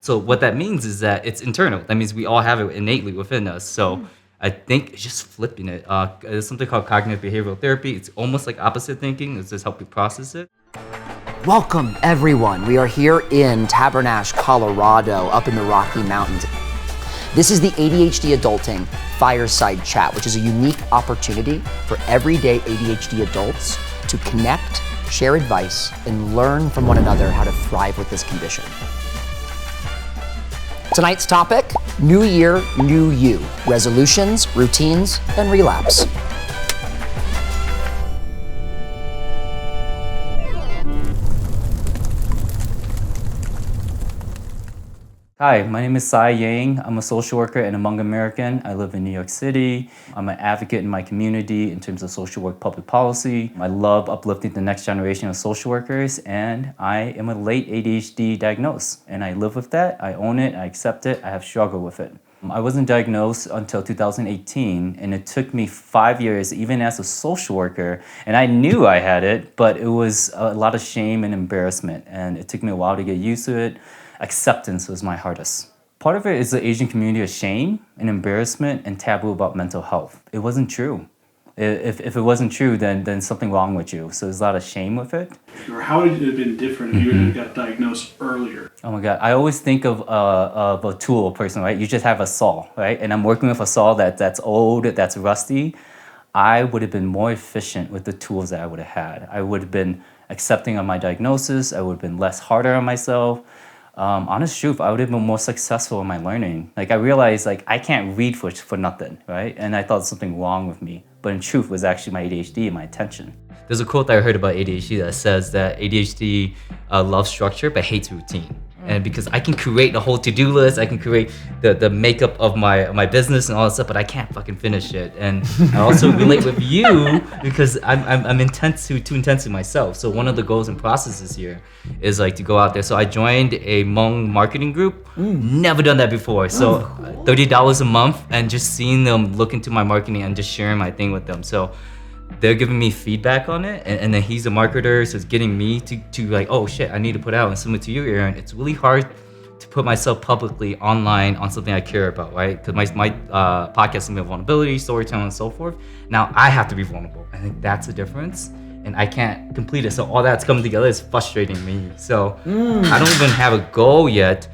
So what that means is that it's internal. That means we all have it innately within us. So I think it's just flipping it. There's something called cognitive behavioral therapy. It's almost like opposite thinking. It's just help you process it. Welcome, everyone. We are here in Tabernash, Colorado, up in the Rocky Mountains. This is the ADHD Adulting Fireside Chat, which is a unique opportunity for everyday ADHD adults to connect, share advice, and learn from one another how to thrive with this condition. Tonight's topic, New Year, New You, resolutions, routines, and relapse. Hi, my name is Sai Yang. I'm a social worker and a Hmong American. I live in New York City. I'm an advocate in my community in terms of social work public policy. I love uplifting the next generation of social workers, and I am a late ADHD diagnosed, and I live with that. I own it, I accept it, I have struggled with it. I wasn't diagnosed until 2018, and it took me 5 years, even as a social worker, and I knew I had it, but it was a lot of shame and embarrassment, and it took me a while to get used to it. Acceptance was my hardest. Part of it is the Asian community of shame and embarrassment and taboo about mental health. It wasn't true. If it wasn't true, then something wrong with you. So there's a lot of shame with it. Or how would it have been different if you had got diagnosed earlier? Oh my God, I always think of a tool person, right? You just have a saw, right? And I'm working with a saw that's old, that's rusty. I would have been more efficient with the tools that I would have had. I would have been accepting of my diagnosis. I would have been less harder on myself. Honest truth, I would have been more successful in my learning. Like I realized I can't read for nothing, right? And I thought something wrong with me. But in truth, it was actually my ADHD and my attention. There's a quote that I heard about ADHD that says that ADHD loves structure but hates routine. And because I can create the whole to-do list, I can create the makeup of my business and all that stuff, but I can't fucking finish it. And I also relate with you because I'm too intense to myself. So one of the goals and processes here is to go out there. So I joined a Hmong marketing group. Never done that before. So $30 a month and just seeing them look into my marketing and just sharing my thing with them. So they're giving me feedback on it, and then he's a marketer, so it's getting me to oh shit, I need to put out. And similar to you, Aaron, it's really hard to put myself publicly online on something I care about, right? Because my podcast is about vulnerability, storytelling, and so forth. Now I have to be vulnerable. I think that's the difference, and I can't complete it. So all that's coming together is frustrating me. So I don't even have a goal yet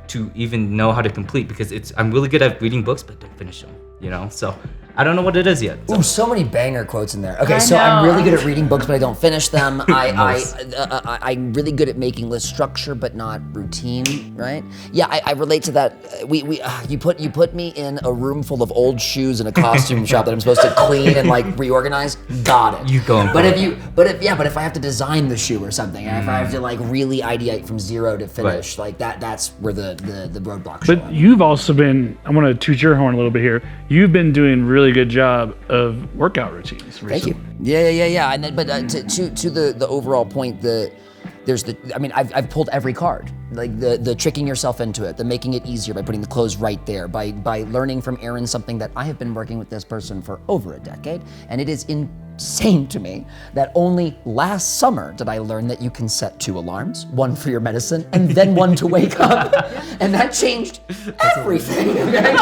to even know how to complete, because I'm really good at reading books, but don't finish them, So I don't know what it is yet. Ooh, so many banger quotes in there. Okay, so I'm really good at reading books, but I don't finish them. I'm really good at making list structure, but not routine, right? Yeah, I relate to that. You put me in a room full of old shoes in a costume shop that I'm supposed to clean and reorganize. Got it. You going? But if I have to design the shoe or something, and if I have to really ideate from zero to finish, that's where the roadblocks show up. But you've also been, I want to toot your horn a little bit here. You've been doing really good job of workout routines recently. Thank you. Yeah. And then, but to the overall point, I've pulled every card, the tricking yourself into it, the making it easier by putting the clothes right there, by learning from Aaron something that I have been working with this person for over a decade, and it is insane to me that only last summer did I learn that you can set 2 alarms, one for your medicine and then one to wake up, and that changed everything. Okay?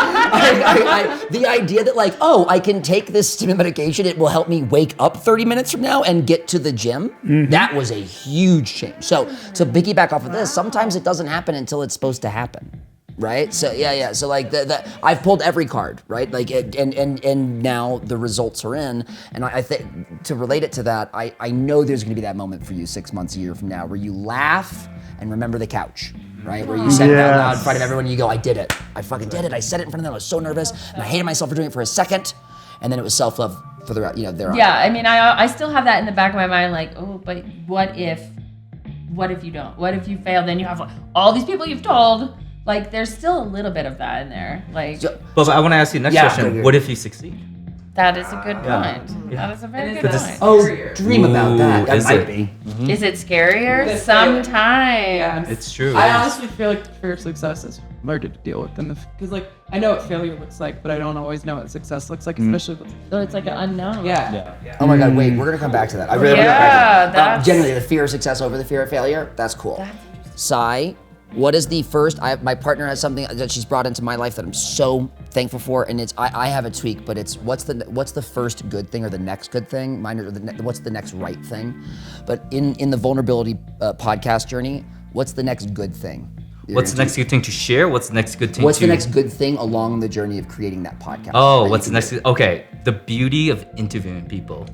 The idea that I can take this stimulant medication, it will help me wake up 30 minutes from now and get to the gym, that was a huge change. So to piggyback off of this, sometimes it doesn't happen until it's supposed to happen. Right? So yeah. So I've pulled every card, right? And now the results are in. And I think to relate it to that, I know there's gonna be that moment for you 6 months, a year from now, where you laugh and remember the couch, right? Where you said it out loud in front of everyone and you go, I did it. I fucking did it. I said it in front of them. I was so nervous and I hated myself for doing it for a second. And then it was self-love for the, thereafter. Yeah, I mean, I still have that in the back of my mind, but what if you don't? What if you fail? Then you have all these people you've told. There's still a little bit of that in there. But I want to ask you the next question. What if you succeed? That is a good point. That is a very good point. Oh, dream about that. That might be. Is it scarier? Sometimes. Yeah. It's true. I honestly feel like fear of success is harder to deal with than because I know what failure looks like, but I don't always know what success looks like, especially with, So it's an unknown. Yeah. Oh my God, wait, we're gonna come back to that. I really want to come back to that. Generally, the fear of success over the fear of failure, that's cool. Sai, What is the first? My partner has something that she's brought into my life that I'm so thankful for, and it's I have a tweak, but it's what's the first good thing or the next good thing? What's the next right thing? But in the vulnerability podcast journey, what's the next good thing? What's the next good thing to share? What's the next good thing What's to... the next good thing along the journey of creating that podcast? Oh, that what's the you can next... Okay, the beauty of interviewing people.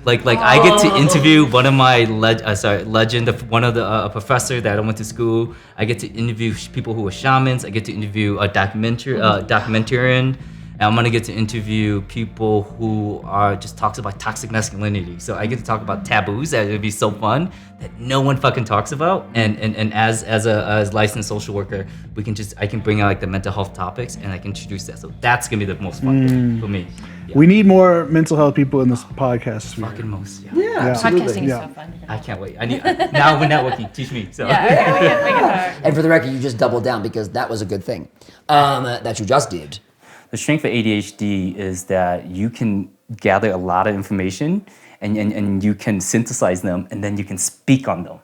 Like I get to interview one of my legend of one of the a professor that I went to school. I get to interview people who are shamans. I get to interview a documentarian. And I'm gonna get to interview people who are just talks about toxic masculinity. So I get to talk about taboos that would be so fun that no one fucking talks about. And as a licensed social worker, I can bring out like the mental health topics and I can introduce that. So that's gonna be the most fun thing for me. Yeah. We need more mental health people in this podcast sphere. Fucking most. Yeah. Yeah, Podcasting is Yeah. so fun. I can't wait. Now we're networking. Teach me. So. Yeah, okay, we can talk. And for the record, you just doubled down because that was a good thing that you just did. The strength of ADHD is that you can gather a lot of information and you can synthesize them and then you can speak on them.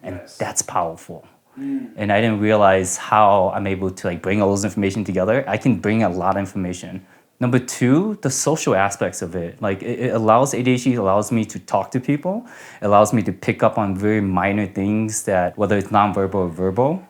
And that's powerful. And I didn't realize how I'm able to like bring all those information together. I can bring a lot of information. Number two, the social aspects of it. Like it allows ADHD allows me to talk to people. It allows me to pick up on very minor things that whether it's nonverbal or verbal.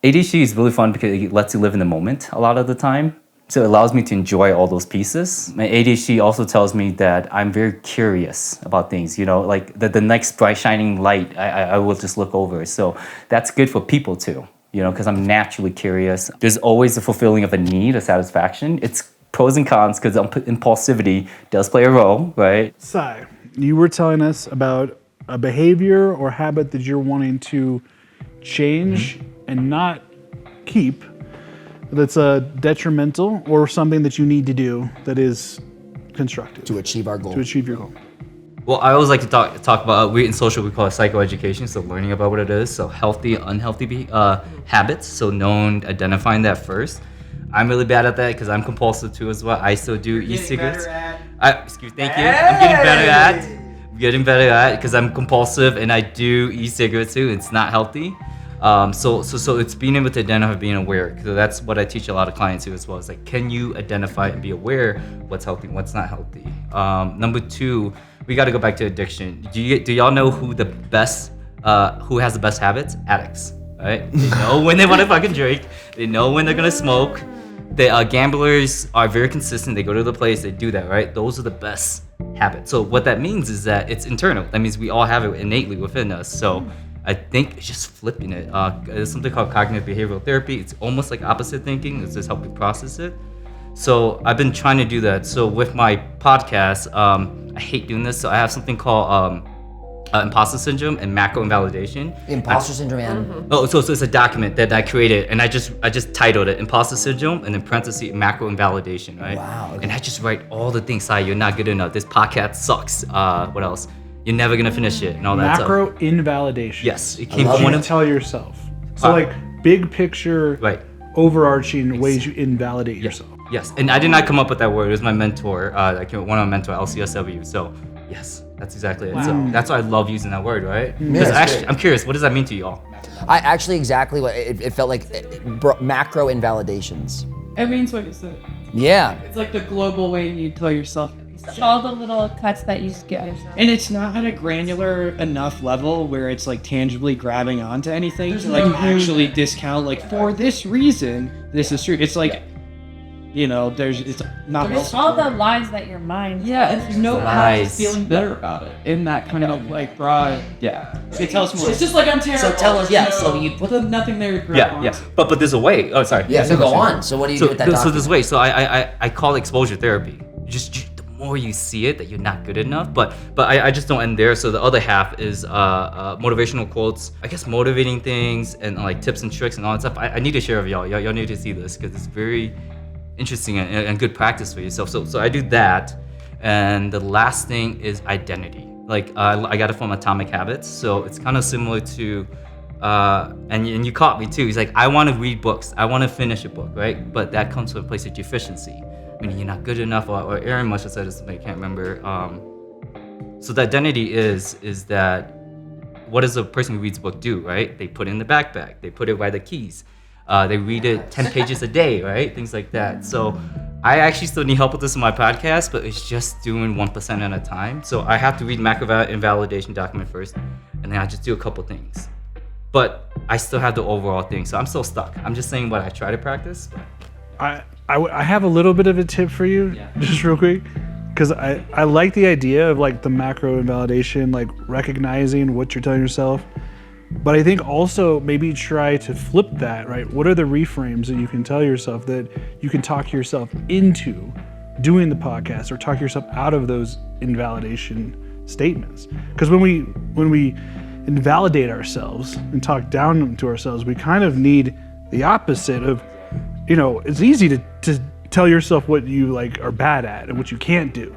ADHD is really fun because it lets you live in the moment a lot of the time. So it allows me to enjoy all those pieces. My ADHD also tells me that I'm very curious about things, like the next bright shining light, I will just look over. So that's good for people too, because I'm naturally curious. There's always a fulfilling of a need, a satisfaction. It's pros and cons because impulsivity does play a role, right? Sai, you were telling us about a behavior or habit that you're wanting to change and not keep that's detrimental or something that you need to do that is constructive To achieve our goal. to achieve your goal. Well, I always like to talk about, we in social, we call it psychoeducation, so learning about what it is. So healthy, unhealthy habits, so identifying that first. I'm really bad at that because I'm compulsive too as well. I still do e-cigarettes. Thank you. I'm getting better at it because I'm compulsive and I do e-cigarettes too. It's not healthy. So it's being able to identify, being aware. So that's what I teach a lot of clients too as well. It's like, can you identify and be aware what's healthy, what's not healthy? Number two, we got to go back to addiction. Do y'all know who has the best habits? Addicts, right? They know when they want to fucking drink. They know when they're gonna smoke. The gamblers are very consistent. They go to the place, they do that, right? Those are the best habits. So what that means is that it's internal. That means we all have it innately within us. So I think it's just flipping it. There's something called cognitive behavioral therapy. It's almost like opposite thinking. It's just helping process it. So I've been trying to do that. So with my podcast, I hate doing this. So I have something called imposter syndrome and macro invalidation. Imposter syndrome and Oh, so it's a document that I created, and I just titled it "Imposter Syndrome" and then parentheses macro invalidation, right? Wow, okay. And I just write all the things. You're not good enough. This podcast sucks. What else? You're never gonna finish it, and all that stuff. Macro invalidation. Yes, it came What from you one of tell yourself. So like big picture, right. overarching ways you invalidate yourself. Yes, and I did not come up with that word. It was my mentor, one of my mentor, LCSW. So yes, that's exactly it. So that's why I love using that word, right? Because actually, I'm curious, what does that mean to y'all? I actually exactly what it felt like macro invalidations. It means what you said. Yeah. It's like the global way you tell yourself. All the little cuts that you get. And it's not at a granular enough level where it's like tangibly grabbing onto anything to like actually discount like for this reason this is true. It's like it's not There's all the lies that your mind. yeah, and there's no Lies. feeling better about it in that kind of like broad it tells more. It's just like I'm terrible. So tell us, so you But there's nothing there to Yeah. But there's a way. Oh, sorry. yeah, so go on. So what do you do with that So document? there's a way. So I call it exposure therapy. Just the more you see it that you're not good enough, but I just don't end there. So the other half is motivational quotes, I guess motivating things and like tips and tricks and all that stuff. I need to share with y'all. Y'all need to see this because it's very interesting and good practice for yourself. So I do that, and the last thing is identity. Like I got it from Atomic Habits, so it's kind of similar to and you caught me too. He's like, I want to read books, I want to finish a book, right? But that comes from a place of deficiency. Meaning you're not good enough, or Aaron must have said this, I can't remember. So the identity is that what does a person who reads a book do, right? They put it in the backpack, they put it by the keys. They read it 10 pages a day, right? Things like that. So I actually still need help with this in my podcast, but it's just doing 1% at a time. So I have to read macro invalidation document first, and then I just do a couple things. But I still have the overall thing, so I'm still stuck. I'm just saying what I try to practice. But I have a little bit of a tip for you, just real quick, because I like the idea of like the macro invalidation, like recognizing what you're telling yourself. But I think also maybe try to flip that, right? What are the reframes that you can tell yourself that you can talk yourself into doing the podcast, or talk yourself out of those invalidation statements? Because when we invalidate ourselves and talk down to ourselves, we kind of need the opposite of, it's easy to tell yourself what you like are bad at and what you can't do.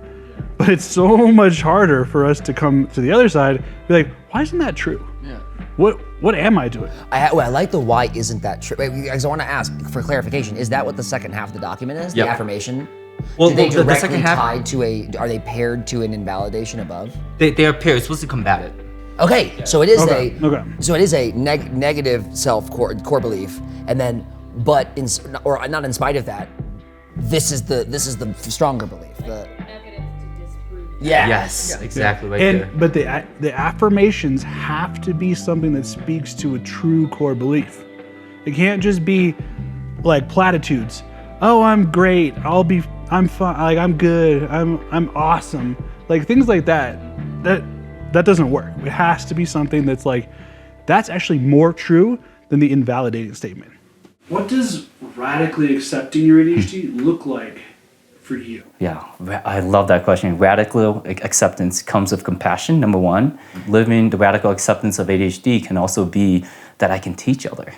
But it's so much harder for us to come to the other side and be like, why isn't that true? Yeah. What am I doing? I like the why isn't that true? Because I want to ask for clarification. Is that what the second half of the document is? Yep. The affirmation? Well, Do they the directly second half- tied to are they paired to an invalidation above? they are pairs. It's supposed to combat it. Okay, so it is Okay. so it is a negative self core belief, and then but or not in spite of that, this is the stronger belief. Yeah. Yes, exactly right And there. but the affirmations have to be something that speaks to a true core belief. It can't just be like platitudes. Oh, I'm great. I'm fine. Like I'm good. I'm awesome. Like things like that. That doesn't work. It has to be something that's like, that's actually more true than the invalidating statement. What does radically accepting your ADHD look like for you? Yeah, I love that question. Radical acceptance comes with compassion, number one. Living the radical acceptance of ADHD can also be that I can teach other.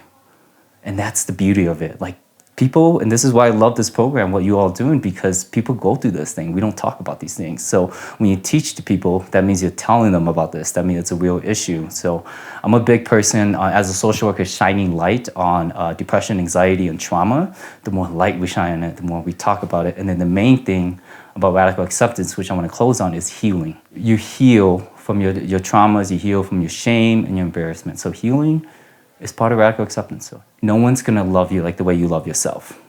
And that's the beauty of it. Like people, and this is why I love this program, what you all doing, because people go through this thing. We don't talk about these things. So when you teach to people, that means you're telling them about this. That means it's a real issue. So I'm a big person as a social worker shining light on depression, anxiety, and trauma. The more light we shine on it, the more we talk about it. And then the main thing about radical acceptance, which I want to close on, is healing. You heal from your traumas, you heal from your shame and your embarrassment. So healing is part of radical acceptance. So no one's gonna love you like the way you love yourself.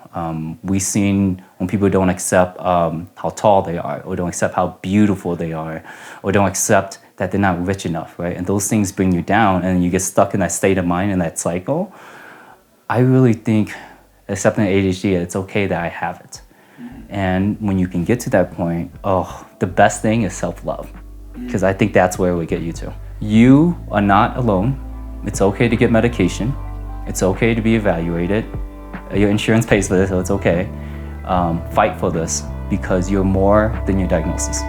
We've seen when people don't accept how tall they are, or don't accept how beautiful they are, or don't accept that they're not rich enough, right? And those things bring you down, and you get stuck in that state of mind and that cycle. I really think accepting ADHD, it's okay that I have it. And when you can get to that point, the best thing is self-love, because I think that's where we get you to. You are not alone. It's okay to get medication. It's okay to be evaluated. Your insurance pays for this, so it's okay. Fight for this, because you're more than your diagnosis.